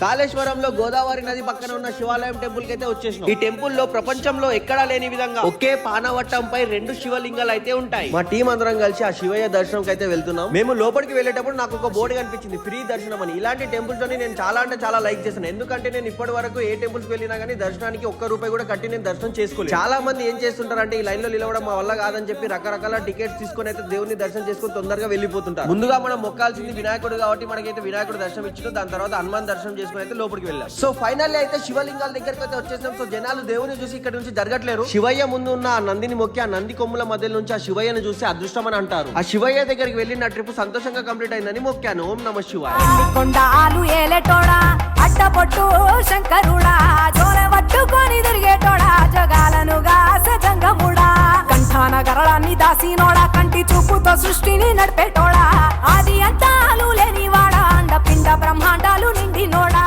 కాళేశ్వరంలో గోదావరి నది పక్కన ఉన్న శివాలయం టెంపుల్ కి అయితే వచ్చేసినాం. ఈ టెంపుల్ లో ప్రపంచంలో ఎక్కడా లేని విధంగా ఒకే పానవట్టంపై 2 శివలింగాలు అయితే ఉంటాయి. మా టీం అందరం కలిసి ఆ శివయ్య దర్శనం అయితే వెళ్తున్నాం. మేము లోపలికి వెళ్ళేటప్పుడు నాకు ఒక బోర్డు కనిపించింది, ఫ్రీ దర్శనం అని. ఇలాంటి టెంపుల్స్ అని నేను చాలా అంటే చాలా లైక్ చేశాను. ఎందుకంటే నేను ఇప్పటి వరకు ఏ టెంపుల్స్ వెళ్ళినా గానీ దర్శనానికి ₹1 కూడా కట్టి నేను దర్శనం చేసుకోలేదు. చాలా మంది ఏం చేస్తుంటారంటే ఈ లైన్ లో నిలవడం మా వల్ల కాదని చెప్పి రకరకాల టికెట్స్ తీసుకొని అయితే దేవుని దర్శనం చేసుకుని తొందరగా వెళ్ళిపోతుంటారు. ముందుగా మనం మొక్కాల్సింది వినాయకుడు కాబట్టి మనకైతే వినాయకుడు దర్శనం ఇచ్చిన, దాని తర్వాత హనుమాన్ దర్శనం అయితే లోపలికి వెళ్ళాం. సో ఫైనల్లీ అయితే శివలింగాల దగ్గరికి అయితే వచ్చేసాం. సో జనాలు దేవుని చూసి ఇక్కడ నుంచి జరగట్లేరు. శివయ్య ముందు ఉన్న ఆ నందిని మొక్కి ఆ నంది కొమ్ముల మధ్య నుంచి ఆ శివయ్యను చూసి అదృష్టం అని అంటారు. ఆ శివయ్య దగ్గరికి వెళ్ళి నా ట్రిప్ సంతోషంగా కంప్లీట్ అయిందని మొక్కాను. ఓం నమః శివాయ. కొండాలు ఏలేటోడా అడ్డపొట్టు శంకరుడా జోలె పట్టుకొని తిరిగేటోడా జగాలను గాసంగముడా కంఠాన గరళాన్ని దాసినోడా కంటి చూపుతో సృష్టిని నడిపేటోడా ఆది అంతాలు లేనివాడా అండ పిండ బ్రహ్మాండాలు నిండినోడా